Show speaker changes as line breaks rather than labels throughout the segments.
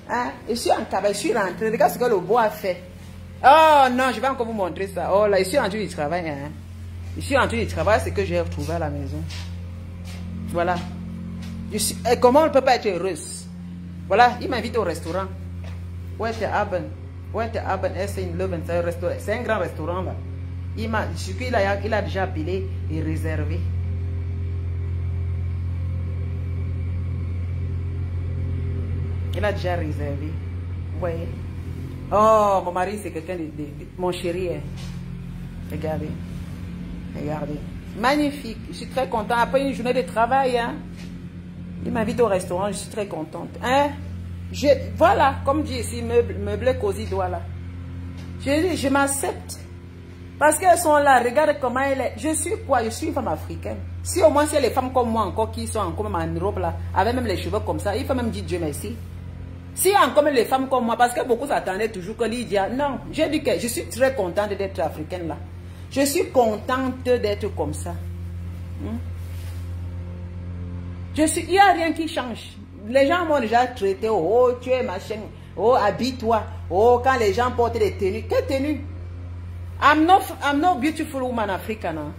Hein? Je suis en cabane, je suis rentré. Regarde ce que le bois a fait. Oh non, je vais encore vous montrer ça. Oh là, je suis rentré du travail. Hein? Je suis rentré du travail, c'est que j'ai retrouvé à la maison. Voilà. Et comment on ne peut pas être heureuse? Voilà, il m'invite au restaurant. Abend, c'est un grand restaurant là. Il a déjà appelé et réservé. Il a déjà réservé. Vous voyez? Oh, mon mari, c'est quelqu'un de mon chéri. Hein. Regardez. Regardez. Magnifique. Je suis très contente. Après une journée de travail, hein, il m'invite au restaurant. Je suis très contente. Hein? Voilà, comme dit ici, meublé cosy doigt là. Je m'accepte. Parce qu'elles sont là. Regarde comment elle est. Je suis quoi? Je suis une femme africaine. Si au moins, c'est les femmes comme moi encore qui sont encore même en Europe là, avec même les cheveux comme ça, il faut même dire Dieu merci. Si encore même les femmes comme moi, parce que beaucoup s'attendaient toujours que Lydia, non, j'ai dit que je suis très contente d'être africaine là. Je suis contente d'être comme ça. Il n'y a rien qui change. Les gens m'ont déjà traité, oh tu es machin, oh habille-toi, oh quand les gens portent des tenues. Quelle tenue? I'm not beautiful woman African. Hein?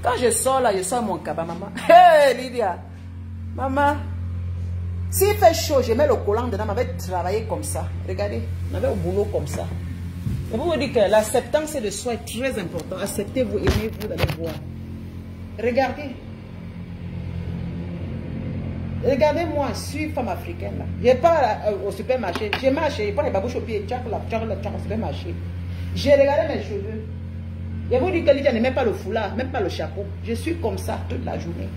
Quand je sors là, je sors mon cabas, maman. Hey Lydia, maman. S'il fait chaud, je mets le collant dedans, je vais travailler comme ça. Regardez, je vais au boulot comme ça. Et vous me dites que l'acceptance de soi est très important. Acceptez-vous, aimez-vous, vous allez voir. Regardez. Regardez-moi, je suis femme africaine là. Je pars au supermarché, je marche, je prends les babouches au pied, tchac, au supermarché. J'ai regardé mes cheveux. Et vous dites que Lydia ne met pas le foulard, même pas le chapeau. Je suis comme ça toute la journée.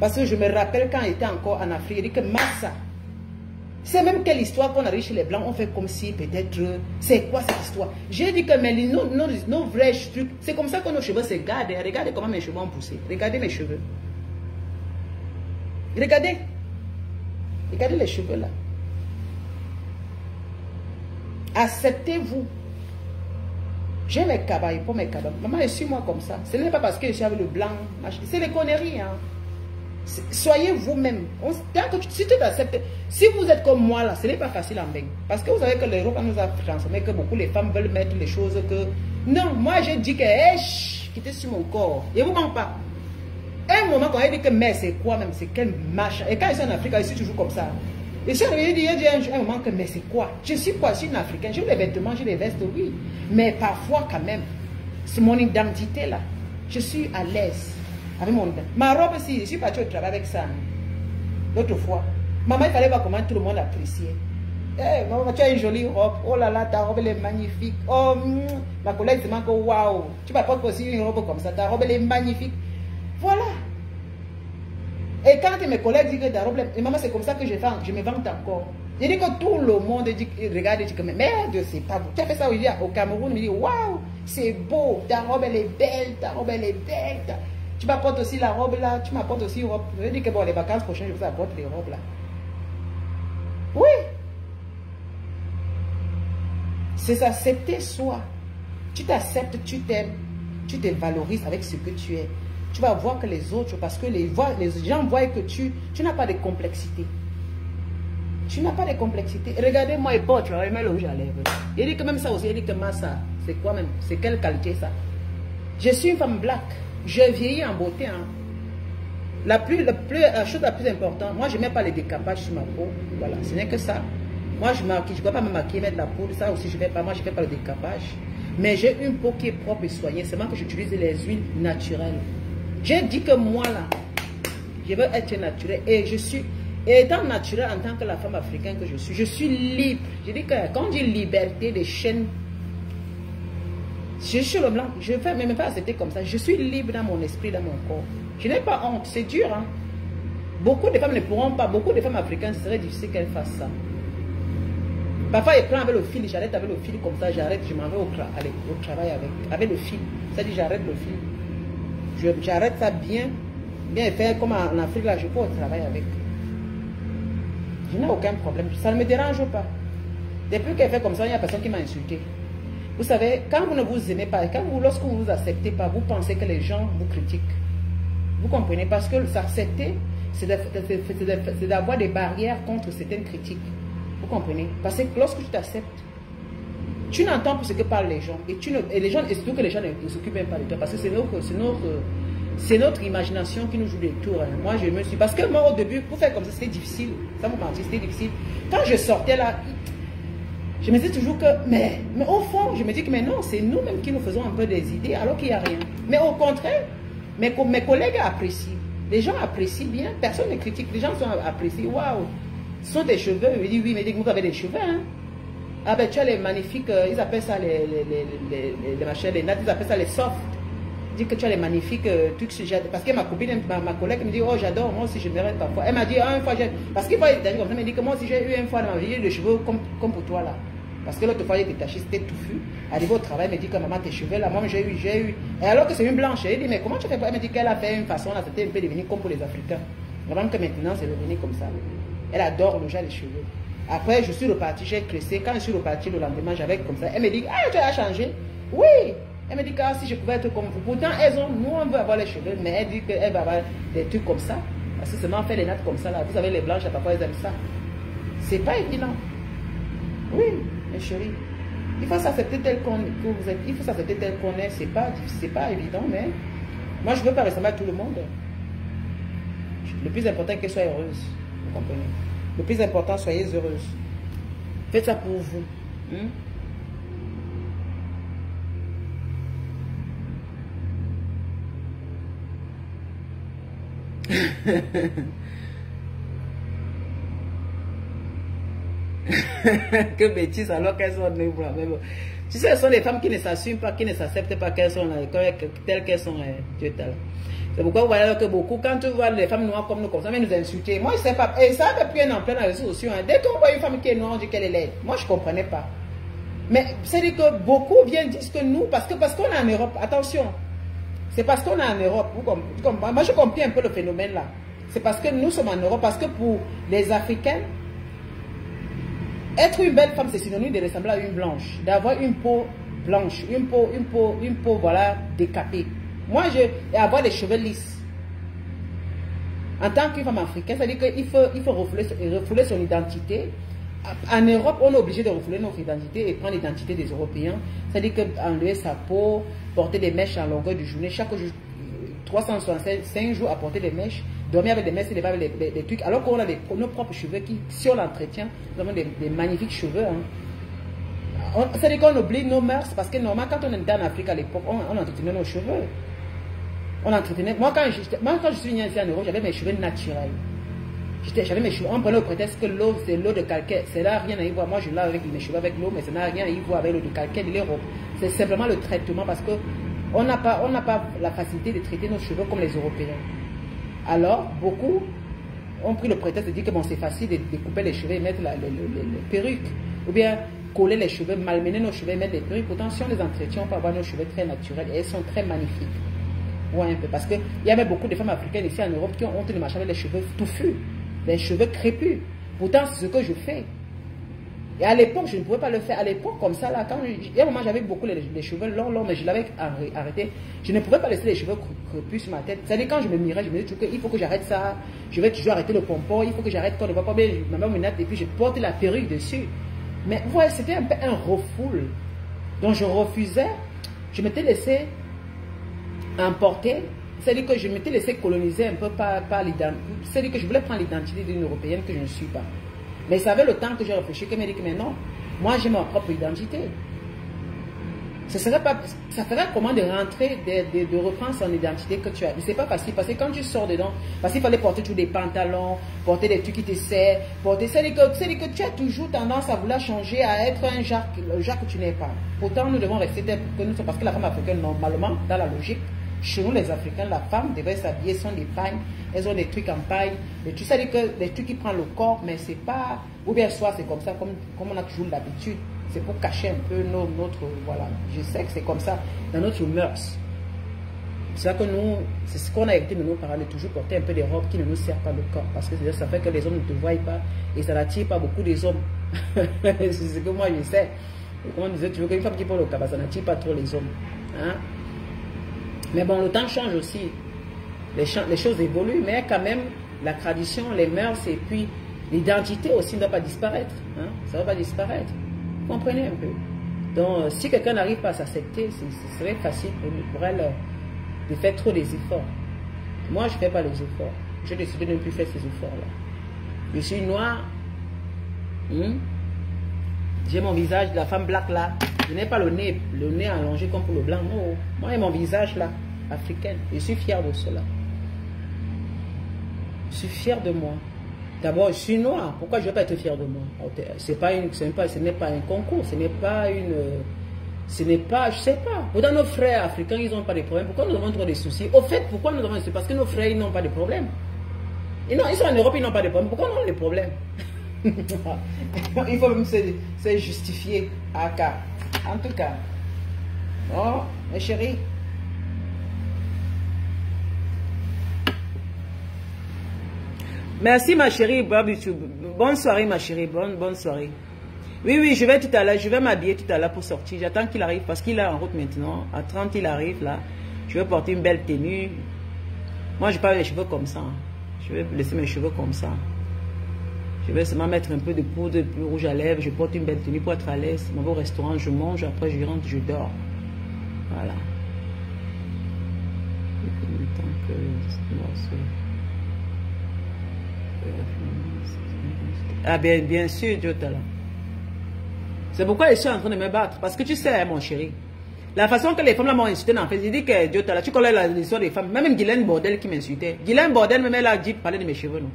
Parce que je me rappelle quand j'étais encore en Afrique, je dis que Massa, c'est même quelle histoire qu'on arrive chez les Blancs, on fait comme si peut-être, c'est quoi cette histoire? J'ai dit que mais nos vrais trucs, c'est comme ça que nos cheveux se gardent. Regardez comment mes cheveux ont poussé. Regardez mes cheveux. Regardez. Regardez les cheveux là. Acceptez-vous. J'ai mes cabanes pour mes cabanes. Maman, je suis moi comme ça. Ce n'est pas parce que je suis avec le blanc. C'est les conneries. Hein. Soyez vous-même. Si tu t'acceptes, si vous êtes comme moi là, ce n'est pas facile en bain. Parce que vous savez que l'Europe nous a transformé, que beaucoup les femmes veulent mettre les choses que... Non, moi j'ai dit que, quittez sur mon corps. Je ne vous mens pas. Un moment quand il dit que mais c'est quoi même, c'est quel machin. Et quand je suis en Afrique, je suis toujours comme ça. Et si il dit un moment que mais c'est quoi? Je suis quoi? Je suis une Africaine. J'ai les vêtements, j'ai les vestes, oui. Mais parfois quand même, c'est mon identité là. Je suis à l'aise. Avec mon... Ma robe aussi, je suis partie au travail avec ça. L'autre fois. Maman, il fallait voir comment tout le monde appréciait. Hey, maman, tu as une jolie robe. Oh là là, ta robe elle est magnifique. Oh, ma collègue se dit que waouh. Tu vas pas aussi une robe comme ça. Ta robe elle est magnifique. Voilà. Et quand mes collègues disent que ta robe, et maman, c'est comme ça que je me vante encore. Je dis que tout le monde dit, regarde, dit que merde, c'est pas vous. Tu as fait ça au Cameroun, il me dit waouh, c'est beau, ta robe elle est belle, ta robe elle est belle. Tu m'apportes aussi la robe là, tu m'apportes aussi une robe. Je dis que bon, les vacances prochaines, je vous apporte les robes là. Oui. C'est s'accepter soi. Tu t'acceptes, tu t'aimes, tu te valorises avec ce que tu es. Tu vas voir que les autres, parce que les gens voient que tu n'as pas de complexité. Tu n'as pas de complexité. Regardez-moi et pas, tu vas mettre le rouge à lèvres. Il dit que même ça aussi, il dit que moi ça, c'est quoi même? C'est quelle qualité ça? Je suis une femme black. J'ai vieilli en beauté. Hein. La chose la plus importante, moi je ne mets pas les décapages sur ma peau. Voilà, ce n'est que ça. Moi je ne peux pas me maquiller, mettre la poudre. Ça aussi je ne fais pas. Moi je ne fais pas le décapage. Mais j'ai une peau qui est propre et soignée. Seulement que j'utilise les huiles naturelles. J'ai dit que moi là, je veux être naturelle. Et je suis, étant naturelle en tant que la femme africaine que je suis libre. Je dis que quand on dit liberté des chaînes, je suis le blanc, je ne vais même pas accepter comme ça. Je suis libre dans mon esprit, dans mon corps. Je n'ai pas honte, c'est dur. Hein? Beaucoup de femmes ne pourront pas, beaucoup de femmes africaines, ce serait difficile qu'elles fassent ça. Parfois, je prends avec le fil, j'arrête avec le fil comme ça, j'arrête, je m'en vais au travail avec le fil. Ça dit, j'arrête le fil. J'arrête ça bien faire comme en Afrique, là, je peux au travail avec. Je n'ai aucun problème, ça ne me dérange pas. Depuis qu'elle fait comme ça, il n'y a personne qui m'a insulté. Vous savez, quand vous ne vous aimez pas, lorsque vous ne vous acceptez pas, vous pensez que les gens vous critiquent. Vous comprenez? Parce que s'accepter, c'est d'avoir des barrières contre certaines critiques. Vous comprenez? Parce que lorsque tu t'acceptes, tu n'entends plus ce que parlent les gens. Et les gens, et surtout que les gens ne s'occupent même pas de toi. Parce que c'est notre imagination qui nous joue des tours. Hein. Moi, je me suis... Parce que moi, au début, pour faire comme ça, c'était difficile. Ça me mentit, c'était difficile. Quand je sortais là, je me disais toujours que... Mais au fond, je me dis que mais non, c'est nous-mêmes qui nous faisons un peu des idées alors qu'il n'y a rien. Mais au contraire, mes collègues apprécient. Les gens apprécient bien. Personne ne critique. Les gens sont appréciés. Waouh! Ce sont des cheveux. Je dis oui, mais dis que vous avez des cheveux. Hein? Ah ben tu as les magnifiques, ils appellent ça les machins, les nattes, ils appellent ça les soft. Dit que tu as les magnifiques trucs sujet. Parce que ma copine, ma collègue me dit, oh j'adore, moi aussi je verrai parfois. Elle m'a dit, une fois, parce qu'il faut être comme ça, elle me dit que moi aussi j'ai eu une fois dans ma vie, les cheveux comme pour toi là. Parce que l'autre fois il était taché, c'était touffu. Arrivé au travail, elle me dit que maman tes cheveux là, moi j'ai eu. Et alors que c'est une blanche, elle dit, mais comment tu fais pour? Elle me dit qu'elle a fait une façon là, c'était un peu devenu comme pour les Africains. Vraiment que maintenant c'est devenu comme ça. Elle adore le genre des cheveux. Après, je suis reparti, j'ai cressé. Quand je suis reparti le lendemain, j'avais comme ça. Elle me dit, ah, tu as changé? Oui. Elle me dit que si je pouvais être comme vous. Pourtant, nous, on veut avoir les cheveux, mais elle dit qu'elle va avoir des trucs comme ça. Parce que seulement on fait les nattes comme ça, là. Vous savez, les blanches, parfois, elles aiment ça. C'est pas évident. Oui, mes chéris. Il faut s'accepter tel qu'on est. Il faut s'accepter tel qu'on est. C'est pas évident, mais moi, je ne veux pas ressembler à tout le monde. Le plus important, qu'elle soit heureuse. Vous comprenez? Le plus important, soyez heureuse. Faites ça pour vous. Que bêtise alors qu'elles sont libres. Mais bon. Tu sais, ce sont des femmes qui ne s'assument pas, qui ne s'acceptent pas qu'elles sont telles qu'elles sont. Dieu t'as. C'est pourquoi vous voyez que beaucoup, quand tu vois les femmes noires comme nous, comme ça, mais nous insulter. Moi, je ne sais pas. Et ça a pris un emploi dans les réseaux sociaux. Hein. Dès qu'on voit une femme qui est noire, on dit qu'elle est laide. Moi, je ne comprenais pas. Mais c'est-à-dire que beaucoup viennent dire que nous, parce qu'on est en Europe, attention, c'est parce qu'on est en Europe. Moi, je comprends un peu le phénomène là. C'est parce que nous sommes en Europe, parce que pour les Africains, être une belle femme, c'est synonyme de ressembler à une blanche, d'avoir une peau blanche, une peau, voilà, décapée. Moi, et avoir des cheveux lisses. En tant qu'une femme africaine, ça veut dire qu'il faut refouler son identité. En Europe, on est obligé de refouler notre identité et prendre l'identité des Européens. C'est-à-dire qu'enlever sa peau, porter des mèches en longueur de journée, chaque jour, 365 jours à porter des mèches, dormir avec des mèches, avec des trucs. Alors qu'on a nos propres cheveux qui, si on l'entretient, nous avons des magnifiques cheveux. Hein. C'est-à-dire qu'on oublie nos mœurs parce que normalement, quand on était en Afrique à l'époque, on entretenait nos cheveux. On entretenait. Moi, quand je suis venue ici en Europe, j'avais mes cheveux naturels. J'avais mes cheveux. On prenait au prétexte que l'eau, c'est l'eau de calcaire. Ça n'a rien à y voir. Moi, je lave avec mes cheveux avec l'eau, mais ça n'a rien à y voir avec l'eau de calcaire de l'Europe. C'est simplement le traitement parce que on n'a pas la facilité de traiter nos cheveux comme les Européens. Alors, beaucoup ont pris le prétexte de dire que bon, c'est facile de couper les cheveux et mettre les perruques. Ou bien coller les cheveux, malmener nos cheveux et mettre des perruques. Pourtant, si on les entretient, on peut avoir nos cheveux très naturels et elles sont très magnifiques. Ouais, un peu. Parce qu'il y avait beaucoup de femmes africaines ici en Europe qui ont honte de marcher avec les cheveux touffus, les cheveux crépus. Pourtant, c'est ce que je fais. Et à l'époque, je ne pouvais pas le faire. À l'époque, comme ça, là, il y a un moment, j'avais beaucoup les cheveux longs, mais je l'avais arrêté. Je ne pouvais pas laisser les cheveux crépus sur ma tête. C'est-à-dire, quand je me mirais, je me disais qu'il faut que j'arrête ça. Je vais toujours arrêter le pompon. Il faut que j'arrête quand on ne voit pas bien. Ma mère me natte et puis je porte la perruque dessus. Mais vous voyez, c'était un peu un refoule. Donc, je refusais. Je m'étais laissé emporter. C'est-à-dire que je m'étais laissé coloniser un peu par l'identité. C'est-à-dire que je voulais prendre l'identité d'une Européenne que je ne suis pas. Mais ça avait le temps que j'ai réfléchi, qu'elle m'a dit que mais non, moi j'ai ma propre identité. Ça ferait comment de rentrer, de reprendre son identité que tu as. Mais c'est pas facile parce que quand tu sors dedans, parce qu'il fallait porter tous des pantalons, porter des trucs qui te serrent, c'est-à-dire que tu as toujours tendance à vouloir changer, à être un genre que tu n'es pas. Pourtant, nous devons rester tel que nous sommes, parce que la femme africaine, normalement, dans la logique, chez nous les Africains, la femme devait s'habiller, sont des pailles, elles ont des trucs en paille, et tu sais que des trucs qui prennent le corps, mais c'est pas, ou bien soit c'est comme ça, comme on a toujours l'habitude, c'est pour cacher un peu notre, voilà, je sais que c'est comme ça, dans notre mœurs. C'est ça que nous, c'est ce qu'on a évité de nos parents, de toujours porter un peu des robes qui ne nous servent pas le corps, parce que ça fait que les hommes ne te voient pas, et ça n'attire pas beaucoup des hommes. C'est ce que moi je sais. Et comme on disait, tu veux qu'une femme qui porte le cabas, ça n'attire pas trop les hommes. Hein? Mais bon, le temps change aussi. Les choses évoluent, mais quand même, la tradition, les mœurs, et puis L'identité aussi ne doit pas disparaître. Hein? Ça ne va pas disparaître. Vous comprenez un peu? Donc, si quelqu'un n'arrive pas à s'accepter, ce serait facile pour elle de faire trop des efforts. Moi, je ne fais pas les efforts. J'ai décidé de ne plus faire ces efforts-là. Je suis noire. J'ai mon visage de la femme black là. Je n'ai pas le nez allongé comme pour le blanc. Non. Moi, j'ai mon visage là, africaine. Je suis fière de cela. Je suis fière de moi. D'abord, je suis noire. Pourquoi je ne vais pas être fière de moi? Ce n'est pas un concours. Ce n'est pas une... Ce n'est pas... Je ne sais pas. Pourtant, nos frères africains, ils n'ont pas de problèmes. Pourquoi nous avons trop de soucis? Au fait, pourquoi nous avons... C'est parce que nos frères, ils n'ont pas de problèmes. Et non, ils sont en Europe, ils n'ont pas de problèmes. Pourquoi nous avons des problèmes? Il faut même se justifier. En tout cas. Oh, mes chéris. Merci ma chérie, bonne soirée ma chérie, bonne soirée. Oui, je vais tout à l'heure, je vais m'habiller tout à l'heure pour sortir. J'attends qu'il arrive parce qu'il est en route maintenant. À 30, il arrive là. Je vais porter une belle tenue. Moi, je n'ai pas les cheveux comme ça. Je vais laisser mes cheveux comme ça. Je vais seulement mettre un peu de poudre, de rouge à lèvres. Je porte une belle tenue pour être à l'aise. Je vais au restaurant, je mange, après je rentre, je dors. Voilà. Ah bien sûr, Diotala. C'est pourquoi je suis en train de me battre. Parce que tu sais, mon chéri, la façon que les femmes m'ont insulté en fait, j'ai dit que Diotala, tu connais l'histoire des femmes. Même Guylaine Bordel qui m'insultait. Guylaine Bordel me met là, dit parler de mes cheveux, non.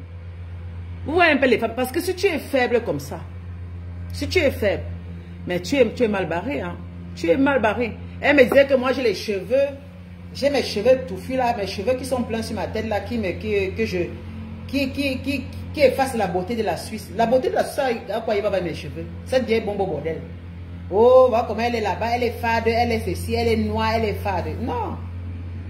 Vous voyez un peu les femmes. Parce que si tu es faible comme ça, si tu es faible, mais tu es mal barré, hein. Tu es mal barré. Elle me disait que moi j'ai les cheveux, j'ai mes cheveux touffus là, mes cheveux qui sont pleins sur ma tête là, qui efface la beauté de la Suisse. La beauté de la Suisse, à quoi il va avoir mes cheveux? Cette vieille bombe au bordel. Oh, voilà comment elle est là-bas, elle est fade, elle est ceci, elle est noire, elle est fade. Non.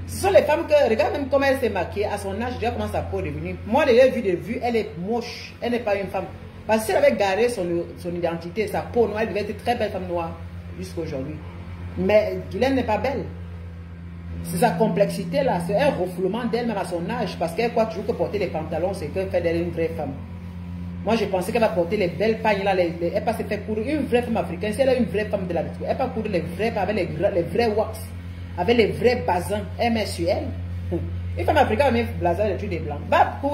Ce sont les femmes que, regarde même comment elle s'est maquillée. À son âge, déjà comment sa peau est devenue. Moi, déjà vu de vue, elle est moche. Elle n'est pas une femme. Parce que si elle avait gardé son identité, sa peau noire, elle devait être une très belle femme noire jusqu'à aujourd'hui. Mais Guylaine n'est pas belle. C'est sa complexité là, c'est un refoulement d'elle-même à son âge. Parce qu'elle croit toujours que porter les pantalons, c'est qu'elle fait d'elle une vraie femme. Moi, je pensais qu'elle va porter les belles pagnes là. Elle pas se faire coudre une vraie femme africaine. Si elle est une vraie femme de la vie, elle pas coudre les vrais, avec les vrais wax, avec les vrais basins. Elle met sur elle. Une femme africaine va mettre blazer les trucs des blancs.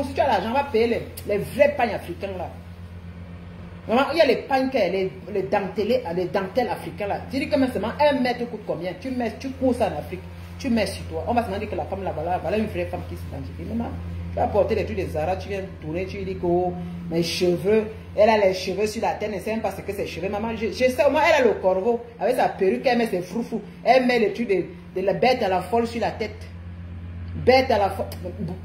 Si tu as l'argent, va payer les vrais pagnes africains là. Maman, il y a les pagnes, les dentelles africaines là. Tu dis que même seulement 1 mètre coûte combien? Tu cours ça en Afrique. Tu mets sur toi. On va se demander que la femme là, voilà une vraie femme qui s'identifie. Maman, tu vas porter les trucs des Zara, tu viens tourner, tu dis que oh, mes cheveux, elle a les cheveux sur la tête, elle ne sait même pas ce que c'est cheveux. Maman, je sais, au moins elle a le corbeau, avec sa perruque, elle met ses froufous. Elle met les trucs de la bête à la folle sur la tête. Bête à la folle.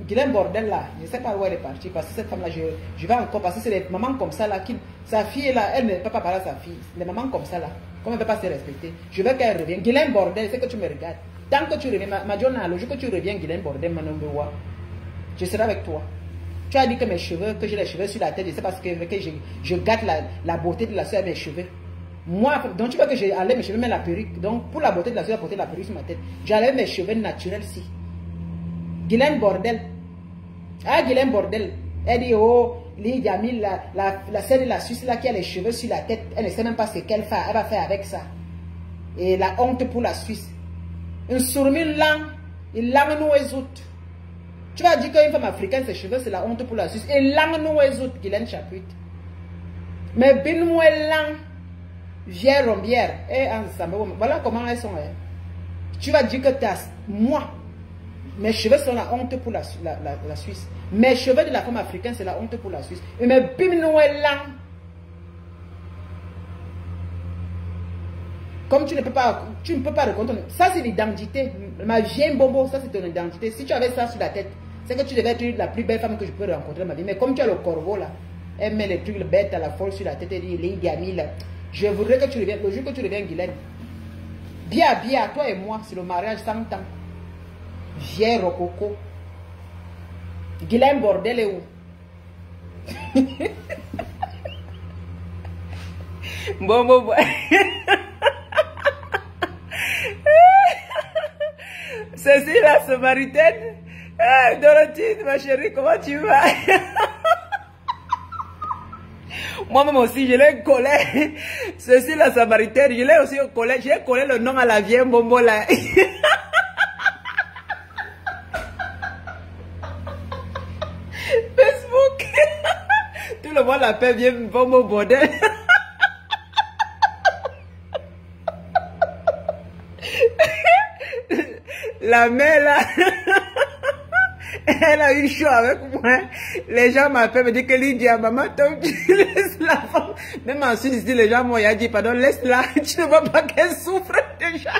Guylaine Bordel là, je ne sais pas où elle est partie, parce que cette femme là, je vais encore, parce que c'est les mamans comme ça là, sa fille là, elle ne peut pas parler à sa fille. Les mamans comme ça là, comment elle ne peut pas se respecter? Je veux qu'elle revienne. Guylaine Bordel, c'est que tu me regardes. Tant que tu reviens, Madonna, le jour que tu reviens, Guylaine Bordel, je serai avec toi. Tu as dit que mes cheveux, que j'ai les cheveux sur la tête, je sais parce que je gâte la beauté de la soeur à mes cheveux. Moi, donc tu vois que j'ai enlevé mes cheveux, mais la perruque. Donc pour la beauté de la soeur, j'ai porté la perruque sur ma tête. J'ai enlevé mes cheveux naturels ici. Guylaine Bordel. Ah, Guylaine Bordel. Elle dit, oh, Lydia Mille, la sœur de la Suisse là qui a les cheveux sur la tête, elle ne sait même pas ce qu'elle fait. Elle va faire avec ça. Et la honte pour la Suisse. Une sourmine langue, il langue nous les autres. Tu vas dire qu'une femme africaine, ses cheveux, c'est la honte pour la Suisse. Et langue nous les autres, Guylaine Chapuite. Mais bin nous langue, vieille rombière, et ensemble, voilà comment elles sont. Tu vas dire que moi, mes cheveux sont la honte pour la Suisse. Mes cheveux de la femme africaine, c'est la honte pour la Suisse. Mais bin nous langue. Comme tu ne peux pas reconnaître. Ça, c'est l'identité. Ma vieille bobo, ça, c'est ton identité. Si tu avais ça sur la tête, c'est que tu devais être la plus belle femme que je peux rencontrer dans ma vie. Mais comme tu as le corbeau, là, elle met les trucs, le bête à la folle sur la tête et dit, les amis, là, je voudrais que tu reviennes, le jour que tu reviens, Guylaine. Bien, toi et moi, c'est le mariage 100 ans. Vieille rococo. Guylaine Bordel est où? Bon. Cécile, la Samaritaine. Hey, Dorothy, ma chérie, comment tu vas? Moi-même aussi, je l'ai collé. Ceci, la Samaritaine, je l'ai aussi collé. J'ai collé le nom à la vieille Bombo là. Facebook. Tout le monde l'appelle vieille Bombo bordel. La mère là. Elle a eu chaud avec moi. Les gens m'appellent, me disent que Lydia, maman, tu laisses la femme. Même ensuite, ici, les gens m'ont dit, pardon, laisse-la. Tu ne vois pas qu'elle souffre déjà.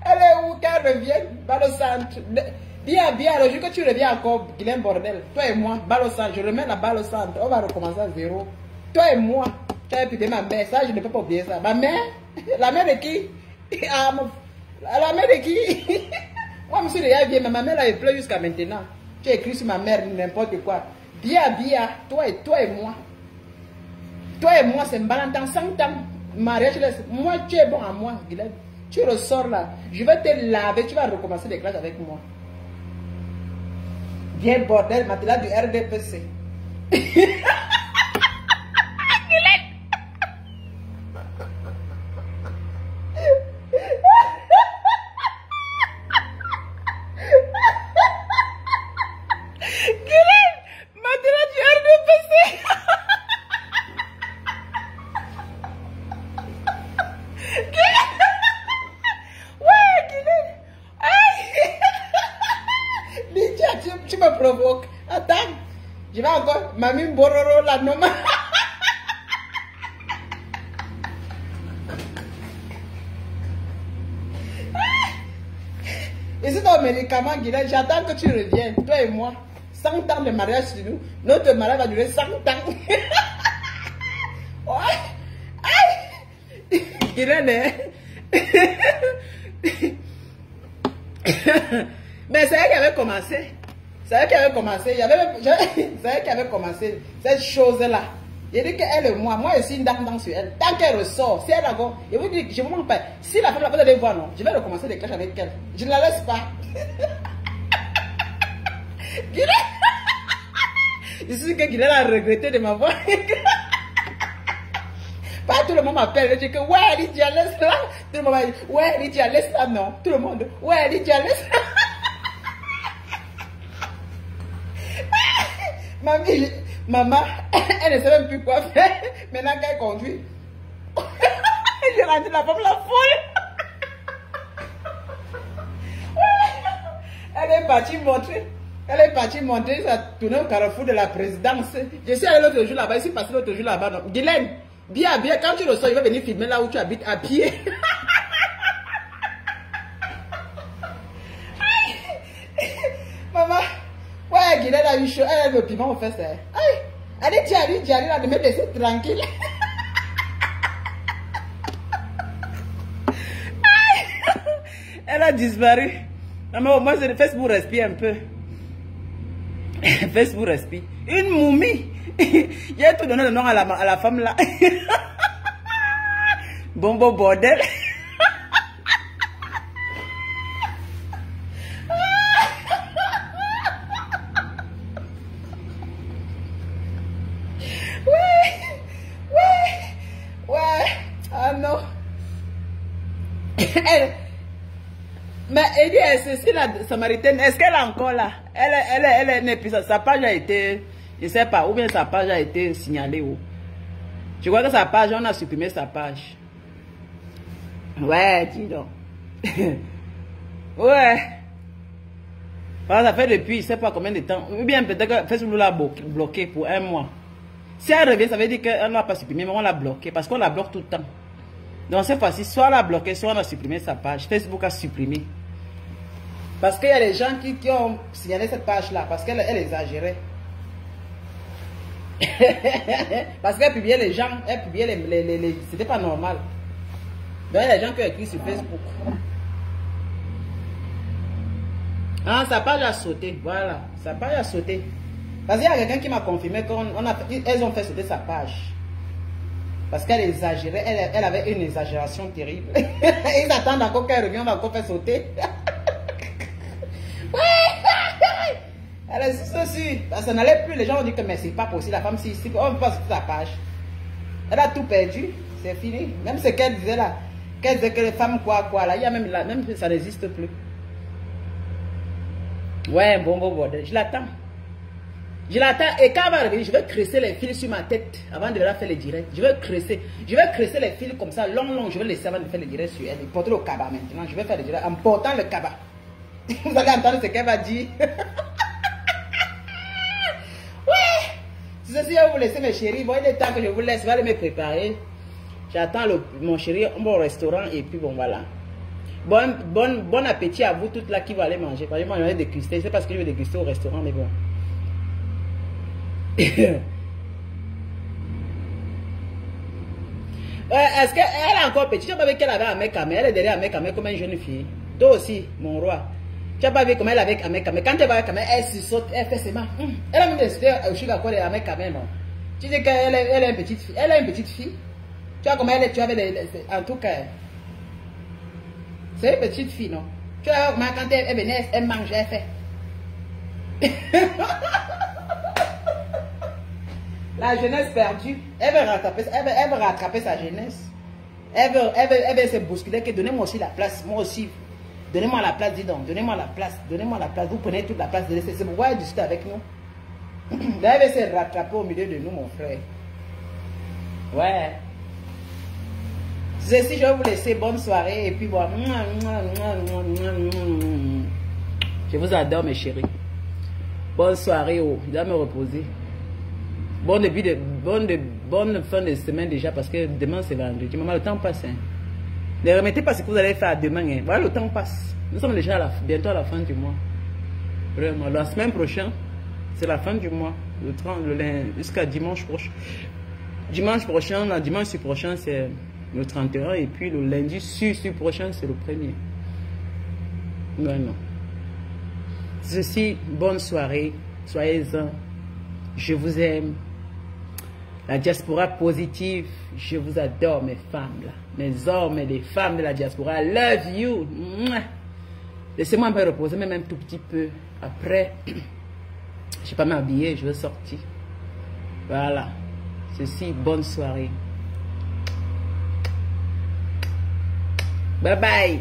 Elle est où qu'elle revienne? Balle au centre. Bien, le jour que tu reviens encore, Guylaine Bordel, toi et moi, balle au centre. Je remets la balle au centre. On va recommencer à zéro. Toi et moi, tu as écouté ma mère. Ça, je ne peux pas oublier ça. Ma mère? La mère de qui? La mère de qui? Moi, je me suis déjà vieille, mais ma mère, elle pleure jusqu'à maintenant. Tu as écrit sur ma mère n'importe quoi. Bien, toi et moi. Toi et moi, c'est un Valentin 100 ans. Mariage, moi, tu es bon à moi, Guylaine. Tu ressors là. Je vais te laver, tu vas recommencer des classes avec moi. Bien, bordel, matelas du RDPC. Tu me provoques. Attends. Je vais encore. Mamie Bororo la noma. Et c'est ton médicament, Guylaine. J'attends que tu reviennes. Toi et moi. 100 ans de mariage sur nous. Notre mariage va durer 100 ans. Guylaine, mais c'est elle qui avait commencé. C'est elle qui avait commencé. C'est elle qui avait commencé cette chose-là. Il dit qu'elle et moi je suis une dame sur elle. Tant qu'elle ressort, si elle a go, je vous dis, je vous montre pas. Si la femme là, vous allez voir, non, je vais recommencer des clashs avec elle. Je ne la laisse pas. Je suis que Guylaine a regretté de m'avoir. Pas tout le monde m'appelle, je dis que ouais, Lydia, laisse-la. Tout le monde dit, ouais, Lydia, laisse-la, non. Tout le monde, ouais, Lydia, laisse-la. Maman, elle ne sait même plus quoi faire. Maintenant qu'elle conduit. J'ai rendu la femme la folle. Elle est partie montrer. Elle est partie montrer, ça a tourné au carrefour de la présidence. Je suis allé l'autre jour là-bas, je suis passé l'autre jour là-bas. Guylaine, bien, quand tu le sors, il va venir filmer là où tu habites à pied. Maman, ouais, Guylaine a eu chaud, elle a le piment au fesses. Allez, Diali, là, de me laisser tranquille. Elle a disparu. Maman, moi, c'est le Facebook respire un peu. Facebook respire. Une momie. J'ai tout donné le nom à la femme là. Bombo bordel. Non. Mais elle dit, c'est la Samaritaine, est-ce qu'elle est encore là? Elle n'est plus, sa page a été, je ne sais pas, ou bien sa page a été signalée où. Je crois que sa page, on a supprimé sa page. Ouais, dis donc. Ouais. Ça fait depuis, je ne sais pas combien de temps, ou bien peut-être que Facebook l'a bloqué pour 1 mois. Si elle revient, ça veut dire qu'elle n'a pas supprimé, mais on l'a bloqué, parce qu'on la bloque tout le temps. Donc cette fois-ci, soit on l'a bloqué, soit on a supprimé sa page. Facebook a supprimé. Parce qu'il y a des gens qui ont signalé cette page-là, parce qu'elle exagérait. Parce qu'elle publiait les gens, elle publiait les c'était pas normal. Donc il y a des gens qui ont écrit sur Facebook. Ah, sa page a sauté, voilà. Sa page a sauté. Parce qu'il y a quelqu'un qui m'a confirmé qu'elles ont fait sauter sa page. Parce qu'elle exagérait, elle avait une exagération terrible. Ils attendent encore qu'elle revienne, on va encore faire sauter. Elle est ceci. Ça n'allait plus. Les gens ont dit que mais c'est pas possible. La femme, si on passe toute sa page. Elle a tout perdu. C'est fini. Même ce qu'elle disait là. Qu'elle disait que les femmes quoi là. Il y a même là, même ça n'existe plus. Ouais, bon. Je l'attends. Je l'attends. Et quand elle va revenir, je vais cresser les fils sur ma tête avant de leur faire les directs. Je vais cresser les fils comme ça, long. Je vais laisser avant de faire les directs sur elle. Porter le cabas maintenant. Je vais faire les directs en portant le cabas. Vous allez entendre ce qu'elle va dire. Si je vais vous laisser mes chéris, bon, il est temps que je vous laisse, je vais aller me préparer. J'attends mon chéri au restaurant et puis bon voilà. Bon appétit à vous toutes là qui vont aller manger. Par exemple, je vais déguster, c'est parce que je vais déguster au restaurant, mais bon. Est-ce qu'elle est encore petite? Tu n'as pas vu qu'elle avait un mec à elle est derrière un mec à comme une jeune fille. Toi aussi, mon roi. Tu n'as pas vu comment elle avait un mec à quand elle va avec un mec, elle se saute, elle fait ses mains. Elle a mis des idées au sugar quoi un mec à non. Tu dis qu'elle est une petite fille. Elle est une petite fille. Tu vois comment elle est, tu avais en tout cas. C'est une petite fille, non? Tu vois comment quand elle venait, elle mange, elle fait. La jeunesse perdue, elle veut rattraper sa jeunesse. Elle veut se bousculer, que donnez-moi aussi la place, moi aussi. Donnez-moi la place, dis donc, donnez-moi la place. Vous prenez toute la place, c'est pourquoi elle discute avec nous. Elle veut se rattraper au milieu de nous, mon frère. Ouais. Si je vais vous laisser, bonne soirée, et puis bon. Je vous adore, mes chéris. Bonne soirée, oh. Je dois me reposer. Bonne fin de semaine déjà, parce que demain c'est vendredi. Maman, le temps passe. Hein. Ne remettez pas ce que vous allez faire demain. Hein. Voilà, le temps passe. Nous sommes déjà bientôt à la fin du mois. Vraiment, la semaine prochaine, c'est la fin du mois. Le 30, jusqu'à dimanche prochain. Dimanche prochain, c'est le 31. Et puis le lundi prochain, c'est le 1er. Vraiment. Ceci, bonne soirée. Soyez-en. Je vous aime. La diaspora positive, je vous adore mes femmes là. Mes hommes et les femmes de la diaspora, I love you. Laissez-moi me reposer même un tout petit peu. Après, je ne vais pas m'habiller, je vais sortir. Voilà. Ceci, bonne soirée. Bye bye.